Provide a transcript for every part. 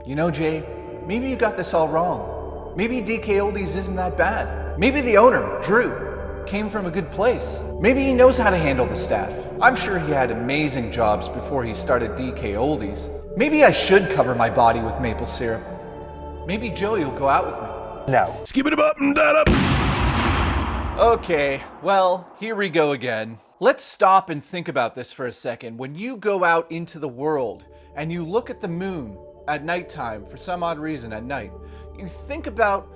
You know, Jay, maybe you got this all wrong. Maybe DKOldies isn't that bad. Maybe the owner, Drew, came from a good place. Maybe he knows how to handle the staff. I'm sure he had amazing jobs before he started DKOldies. Maybe I should cover my body with maple syrup. Maybe Joey will go out with me. No. Skip it up and that up. Okay, well, here we go again. Let's stop and think about this for a second. When you go out into the world and you look at the moon at nighttime, for some odd reason at night, you think about,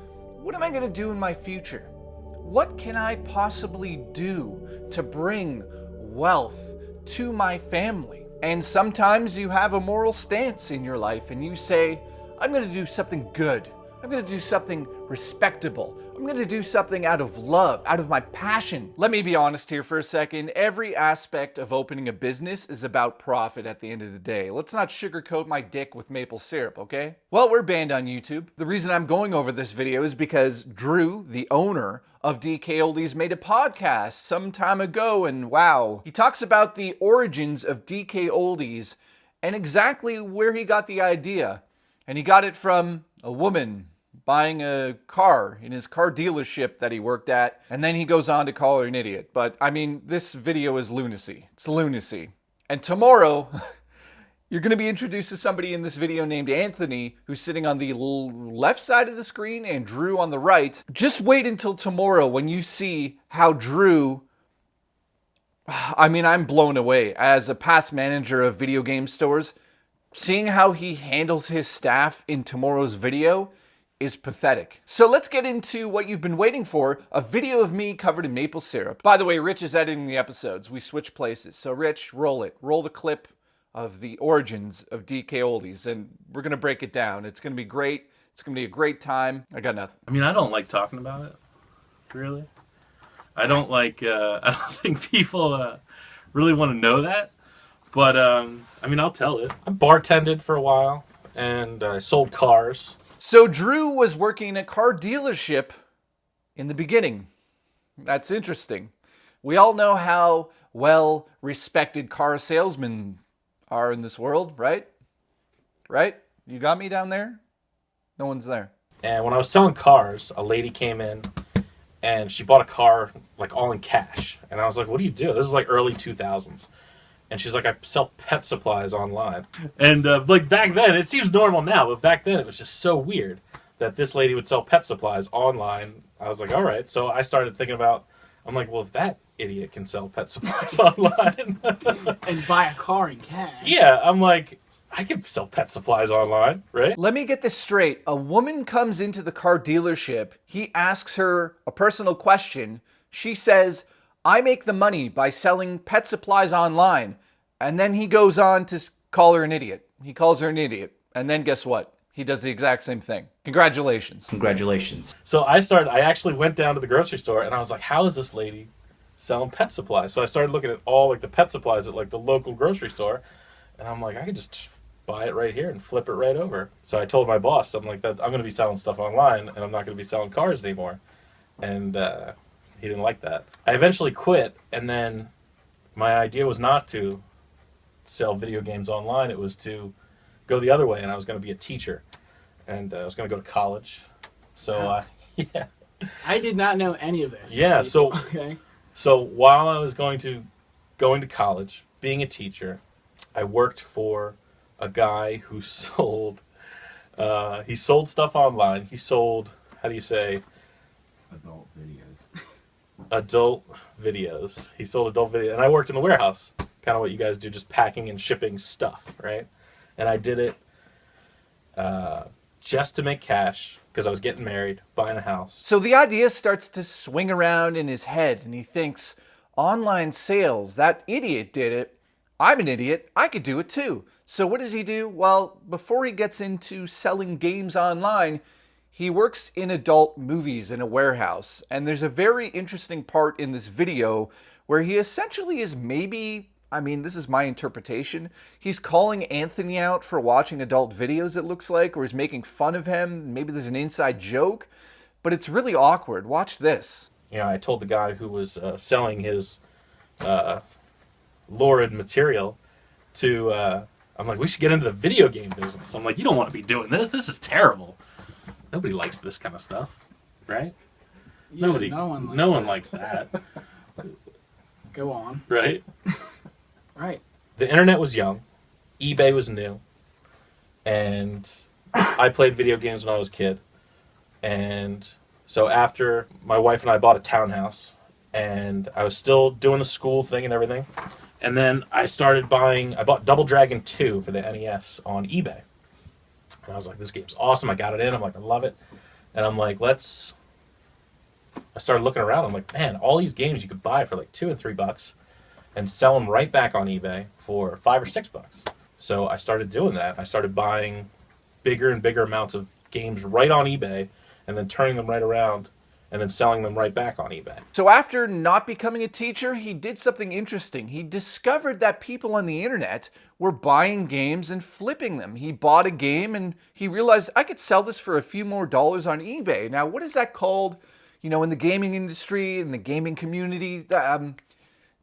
what am I going to do in my future? What can I possibly do to bring wealth to my family? And sometimes you have a moral stance in your life and you say, I'm going to do something good. I'm going to do something respectable. I'm going to do something out of love, out of my passion. Let me be honest here for a second. Every aspect of opening a business is about profit at the end of the day. Let's not sugarcoat my dick with maple syrup, okay? Well, we're banned on YouTube. The reason I'm going over this video is because Drew, the owner of DKOldies, made a podcast some time ago, and wow, he talks about the origins of DKOldies and exactly where he got the idea. And he got it from a woman buying a car in his car dealership that he worked at, and then he goes on to call her an idiot. But I mean, this video is lunacy. It's lunacy. And tomorrow, you're going to be introduced to somebody in this video named Anthony, who's sitting on the left side of the screen, and Drew on the right. Just wait until tomorrow when you see how Drew... I mean, I'm blown away. As a past manager of video game stores, seeing how he handles his staff in tomorrow's video is pathetic. So let's get into what you've been waiting for, a video of me covered in maple syrup. By the way, Rich is editing the episodes. We switch places. So Rich, roll it. Roll the clip of the origins of DKOldies, and we're going to break it down. It's going to be great. It's going to be a great time. I got nothing. I mean, I don't like talking about it, really. I don't like, I don't think people really want to know that. But, I mean, I'll tell it. I bartended for a while, and I sold cars. So Drew was working at a car dealership in the beginning. That's interesting. We all know how well-respected car salesmen are in this world, right? Right? You got me down there? No one's there. And when I was selling cars, a lady came in, and she bought a car, like, all in cash. And I was like, what do you do? This is, like, early 2000s. And she's like, I sell pet supplies online. And like back then, it seems normal now, but back then it was just so weird that this lady would sell pet supplies online. I was like, all right. So I started thinking about, I'm like, well, if that idiot can sell pet supplies online. And buy a car in cash. Yeah, I'm like, I can sell pet supplies online, right? Let me get this straight. A woman comes into the car dealership. He asks her a personal question. She says, I make the money by selling pet supplies online. And then he goes on to call her an idiot. He calls her an idiot. And then guess what? He does the exact same thing. Congratulations. Congratulations. So I actually went down to the grocery store and I was like, how is this lady selling pet supplies? So I started looking at all like the pet supplies at like the local grocery store. And I'm like, I could just buy it right here and flip it right over. So I told my boss, I'm like, that I'm going to be selling stuff online and I'm not going to be selling cars anymore. And he didn't like that. I eventually quit, and then my idea was not to sell video games online. It was to go the other way, and I was going to be a teacher. And I was going to go to college. So, yeah. I did not know any of this. Yeah, so Okay. So while I was going to college, being a teacher, I worked for a guy who sold, he sold stuff online. He sold, how do you say? Adult videos. Adult videos. He sold adult videos. And I worked in the warehouse, kind of what you guys do, just packing and shipping stuff, right? And I did it just to make cash, because I was getting married, buying a house. So the idea starts to swing around in his head, and he thinks, online sales, that idiot did it. I'm an idiot. I could do it too. So what does he do? Well, before he gets into selling games online, he works in adult movies in a warehouse. And there's a very interesting part in this video where he essentially is maybe, I mean, this is my interpretation, he's calling Anthony out for watching adult videos, it looks like, or he's making fun of him. Maybe there's an inside joke, but it's really awkward. Watch this. You know, I told the guy who was selling his lurid material to I'm like, we should get into the video game business. I'm like, you don't want to be doing this. This is terrible. Nobody likes this kind of stuff, right? Yeah, Nobody. no one likes no one that. likes that, Go on. right? Right. The internet was young. eBay was new. And I played video games when I was a kid. And so after my wife and I bought a townhouse, and I was still doing the school thing and everything, and then I bought Double Dragon 2 for the NES on eBay. And I was like, this game's awesome. I got it in. I'm like, I love it. And I'm like, I started looking around. I'm like, man, all these games you could buy for like $2 and $3 and sell them right back on eBay for $5 or $6. So I started doing that. I started buying bigger and bigger amounts of games right on eBay and then turning them right around and then selling them right back on eBay. So after not becoming a teacher, he did something interesting. He discovered that people on the internet were buying games and flipping them. He bought a game and he realized, I could sell this for a few more dollars on eBay. Now, what is that called? You know, in the gaming industry, in the gaming community,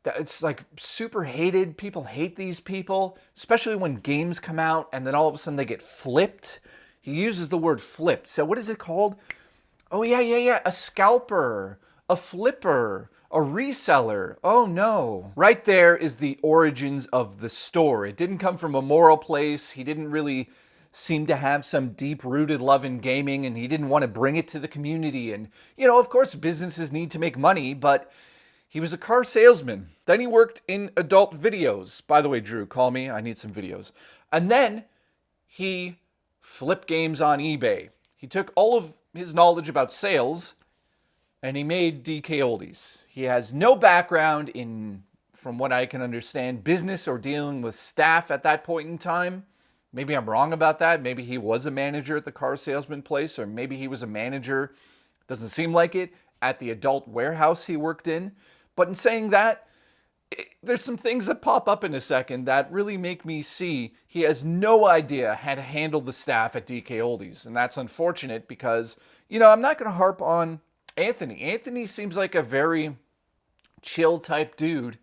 it's like super hated. People hate these people, especially when games come out and then all of a sudden they get flipped. He uses the word flipped. So what is it called? Oh, yeah. A scalper, a flipper, a reseller. Oh, no. Right there is the origins of the store. It didn't come from a moral place. He didn't really seem to have some deep-rooted love in gaming, and he didn't want to bring it to the community. And, you know, of course, businesses need to make money, but he was a car salesman. Then he worked in adult videos. By the way, Drew, call me. I need some videos. And then he flipped games on eBay. He took all of his knowledge about sales and he made DKOldies. He has no background in, from what I can understand, business or dealing with staff at that point in time. Maybe I'm wrong about that. Maybe he was a manager at the car salesman place, or maybe he was a manager, doesn't seem like it, at the adult warehouse he worked in. But in saying that, there's some things that pop up in a second that really make me see he has no idea how to handle the staff at DKOldies. And that's unfortunate because, you know, I'm not going to harp on Anthony. Anthony seems like a very chill type dude,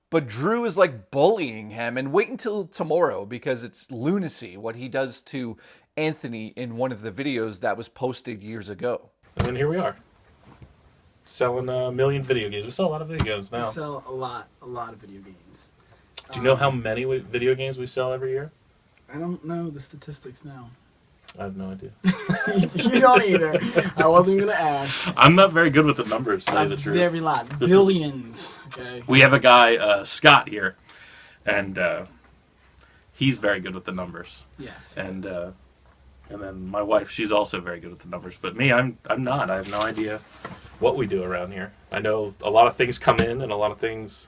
but Drew is like bullying him. And wait until tomorrow because it's lunacy what he does to Anthony in one of the videos that was posted years ago. And then here we are. Selling a million video games. We sell a lot of video games now. We sell a lot of video games. Do you know how many video games we sell every year? I don't know the statistics now. I have no idea. You don't either. I wasn't going to ask. I'm not very good with the numbers, to tell you the truth. Very lot. This Billions. Okay. We have a guy, Scott, here, and he's very good with the numbers. Yes. And then my wife, she's also very good with the numbers. But me, I'm not. I have no idea what we do around here. I know a lot of things come in and a lot of things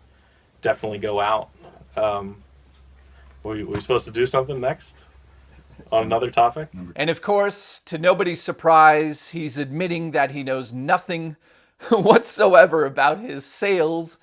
definitely go out. We supposed to do something next on another topic? And of course, to nobody's surprise, he's admitting that he knows nothing whatsoever about his sales,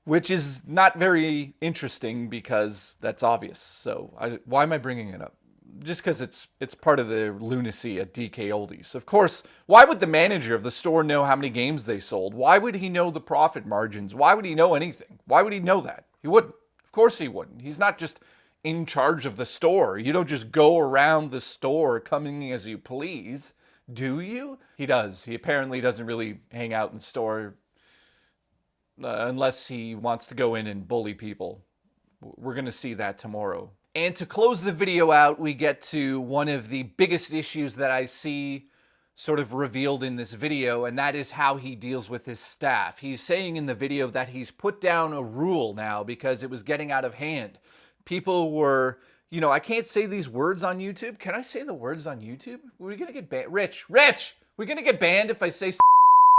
which is not very interesting because that's obvious. So why am I bringing it up? Just because it's part of the lunacy at DKOldies. Of course, why would the manager of the store know how many games they sold? Why would he know the profit margins? Why would he know anything? Why would he know that? He wouldn't. Of course he wouldn't. He's not just in charge of the store. You don't just go around the store coming as you please, do you? He does. He apparently doesn't really hang out in the store unless he wants to go in and bully people. We're going to see that tomorrow. And to close the video out, we get to one of the biggest issues that I see sort of revealed in this video, and that is how he deals with his staff. He's saying in the video that he's put down a rule now because it was getting out of hand. People were, you know, I can't say these words on YouTube. Can I say the words on YouTube? We're going to get banned. Rich, we're going to get banned if I say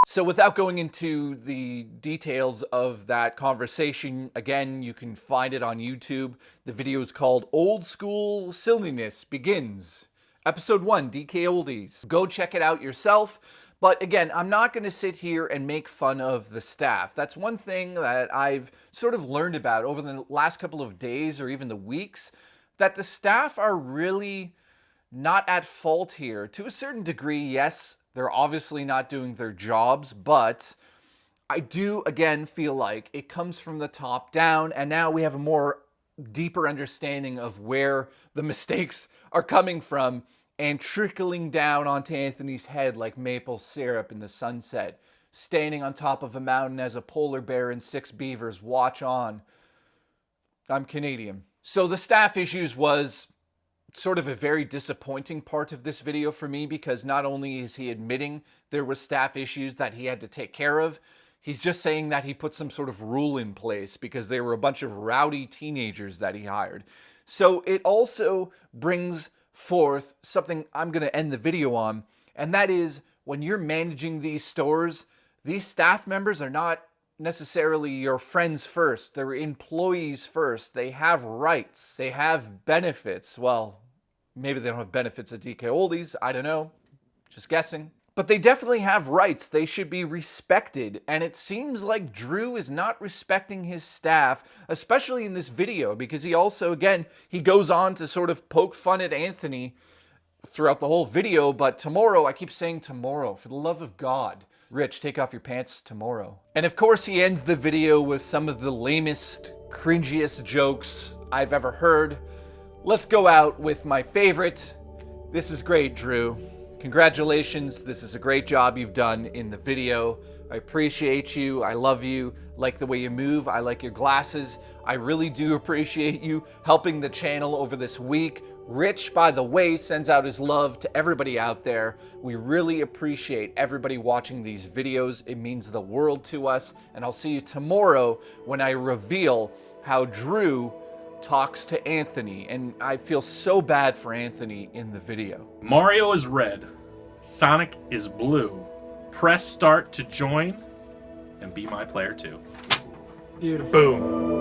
So without going into the details of that conversation, again, you can find it on YouTube. The video is called Old School Silliness Begins. Episode 1, DKOldies. Go check it out yourself. But again, I'm not going to sit here and make fun of the staff. That's one thing that I've sort of learned about over the last couple of days or even the weeks, that the staff are really not at fault here. To a certain degree, yes, they're obviously not doing their jobs, but I do, again, feel like it comes from the top down, and now we have a more deeper understanding of where the mistakes are coming from and trickling down onto Anthony's head like maple syrup in the sunset, standing on top of a mountain as a polar bear and 6 beavers watch on. I'm Canadian. So the staff issues was sort of a very disappointing part of this video for me, because not only is he admitting there was staff issues that he had to take care of, he's just saying that he put some sort of rule in place because they were a bunch of rowdy teenagers that he hired. So it also brings forth something I'm going to end the video on, and that is, when you're managing these stores, these staff members are not necessarily your friends first. They're employees first. They have rights. They have benefits. Well, maybe they don't have benefits at DKOldies. I don't know. Just guessing. But they definitely have rights. They should be respected. And it seems like Drew is not respecting his staff, especially in this video, because he also, again, he goes on to sort of poke fun at Anthony throughout the whole video. But tomorrow, I keep saying tomorrow, for the love of God. Rich, take off your pants tomorrow. And of course, he ends the video with some of the lamest, cringiest jokes I've ever heard. Let's go out with my favorite. This is great, Drew. Congratulations. This is a great job you've done in the video. I appreciate you. I love you. Like the way you move. I like your glasses. I really do appreciate you helping the channel over this week. Rich, by the way, sends out his love to everybody out there. We really appreciate everybody watching these videos. It means the world to us. And I'll see you tomorrow when I reveal how Drew talks to Anthony. And I feel so bad for Anthony in the video. Mario is red. Sonic is blue. Press start to join and be my player too. Beautiful. Boom.